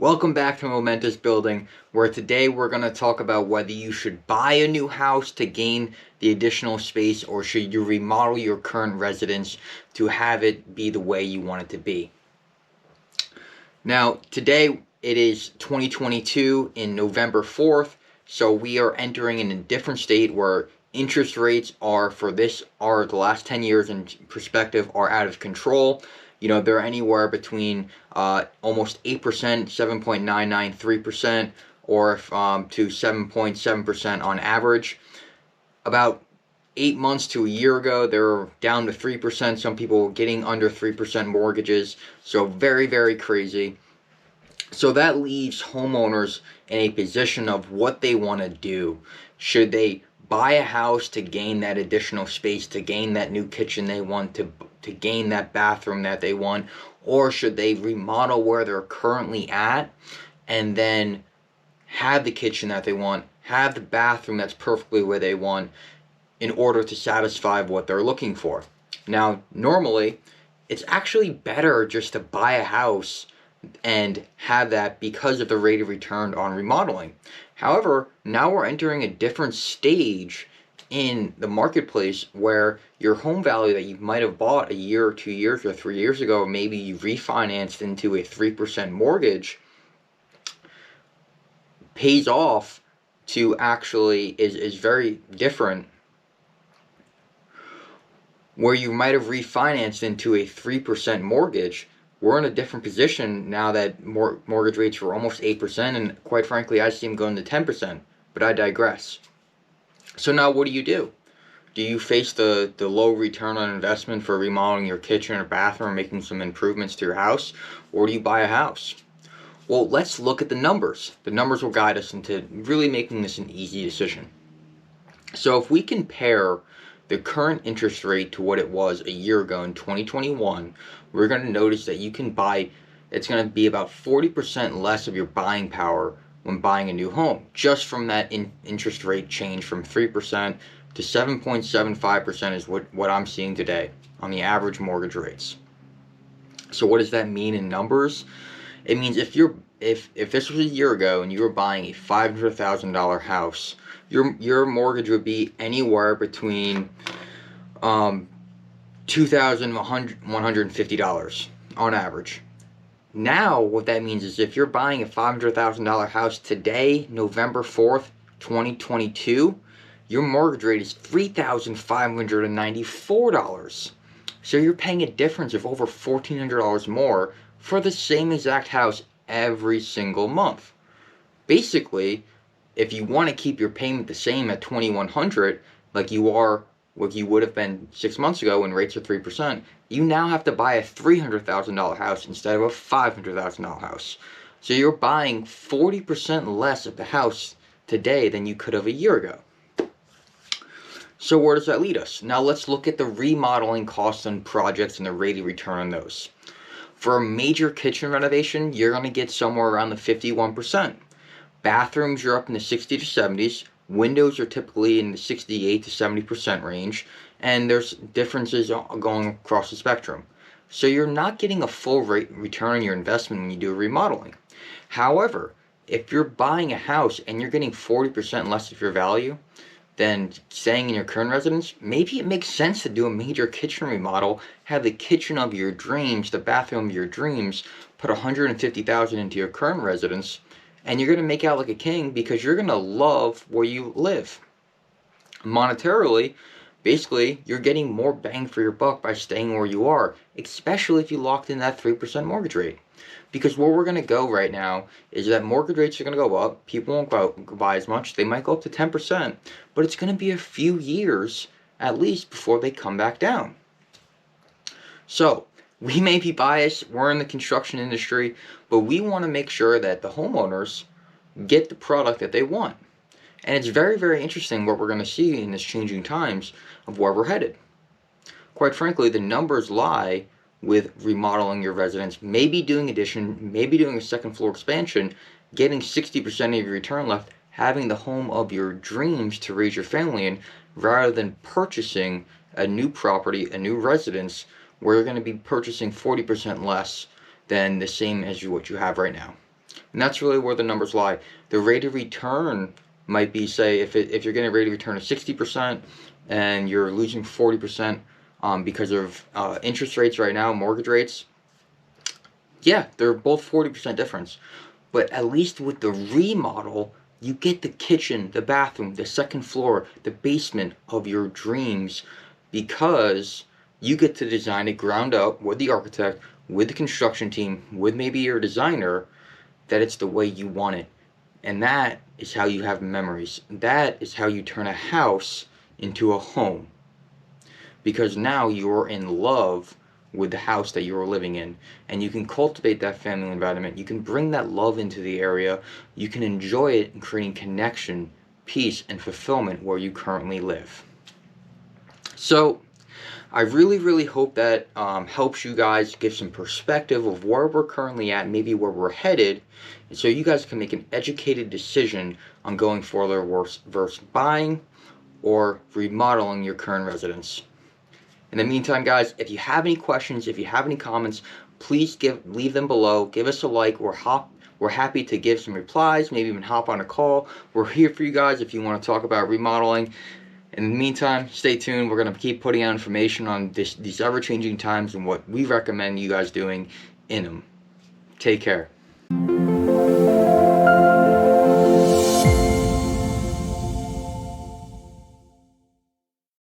Welcome back to Momentous Building, where today we're going to talk about whether you should buy a new house to gain the additional space or should you remodel your current residence to have it be the way you want it to be. Now, today it is 2022 in November 4th, so we are entering in a different state where interest rates are the last 10 years in perspective are out of control. They're anywhere between almost 8%, 7.993%, or to 7.7% on average. About 8 months to a year ago, they were down to 3%. Some people getting under 3% mortgages. So very, very crazy. So that leaves homeowners in a position of what they want to do. Should they buy a house to gain that additional space, to gain that new kitchen they want, to gain that bathroom that they want, or should they remodel where they're currently at and then have the kitchen that they want, have the bathroom that's perfectly where they want in order to satisfy what they're looking for? Now, normally, it's actually better just to buy a house and have that because of the rate of return on remodeling. However, now we're entering a different stage in the marketplace where your home value that you might have bought a year or 2 years or 3 years ago, maybe you refinanced into a 3% mortgage, pays off to actually is very different, where you might have refinanced into a 3% mortgage. We're in a different position now that mortgage rates were almost 8%, and quite frankly, I see them going to 10%, but I digress. So now what do? Do you face the low return on investment for remodeling your kitchen or bathroom, making some improvements to your house, or do you buy a house? Well, let's look at the numbers. The numbers will guide us into really making this an easy decision. So if we compare the current interest rate to what it was a year ago in 2021, we're going to notice that it's going to be about 40% less of your buying power when buying a new home, just from that interest rate change from 3% to 7.75% is what I'm seeing today on the average mortgage rates. So what does that mean in numbers? It means if this was a year ago and you were buying a $500,000 house, your mortgage would be anywhere between $2,150 on average. Now, what that means is if you're buying a $500,000 house today, November 4th, 2022, your mortgage rate is $3,594. So you're paying a difference of over $1,400 more for the same exact house every single month. Basically, if you want to keep your payment the same at $2,100, like you would have been 6 months ago when rates are 3%, you now have to buy a $300,000 house instead of a $500,000 house. So you're buying 40% less of the house today than you could have a year ago. So where does that lead us? Now let's look at the remodeling costs on projects and the rate of return on those. For a major kitchen renovation, you're going to get somewhere around the 51%. Bathrooms, you're up in the 60 to 70s. Windows are typically in the 68 to 70% range, and there's differences going across the spectrum. So you're not getting a full rate return on your investment when you do remodeling. However, if you're buying a house and you're getting 40% less of your value than staying in your current residence, maybe it makes sense to do a major kitchen remodel, have the kitchen of your dreams, the bathroom of your dreams, put $150,000 into your current residence, and you're going to make out like a king because you're going to love where you live. Monetarily, basically, you're getting more bang for your buck by staying where you are, especially if you locked in that 3% mortgage rate. Because where we're going to go right now is that mortgage rates are going to go up. People won't go out and buy as much. They might go up to 10%, but it's going to be a few years at least before they come back down. So we may be biased, we're in the construction industry, but we want to make sure that the homeowners get the product that they want. And it's very, very interesting what we're going to see in this changing times of where we're headed. Quite frankly, the numbers lie with remodeling your residence, maybe doing addition, maybe doing a second floor expansion, getting 60% of your return left, having the home of your dreams to raise your family in, rather than purchasing a new property, a new residence, where you're going to be purchasing 40% less than the same as what you have right now. And that's really where the numbers lie. The rate of return might be, say, if you're getting a rate of return of 60% and you're losing 40% because of interest rates right now, mortgage rates, yeah, they're both 40% difference. But at least with the remodel, you get the kitchen, the bathroom, the second floor, the basement of your dreams, because you get to design it ground up with the architect, with the construction team, with maybe your designer, that it's the way you want it. And that is how you have memories. That is how you turn a house into a home. Because now you're in love with the house that you're living in, and you can cultivate that family environment. You can bring that love into the area. You can enjoy it in creating connection, peace, and fulfillment where you currently live. So I really, really hope that helps you guys give some perspective of where we're currently at, maybe where we're headed, and so you guys can make an educated decision on going further versus buying or remodeling your current residence. In the meantime, guys, if you have any questions, if you have any comments, please leave them below. Give us a like. We're happy to give some replies, maybe even hop on a call. We're here for you guys if you want to talk about remodeling. In the meantime, stay tuned. We're going to keep putting out information on these ever-changing times and what we recommend you guys doing in them. Take care.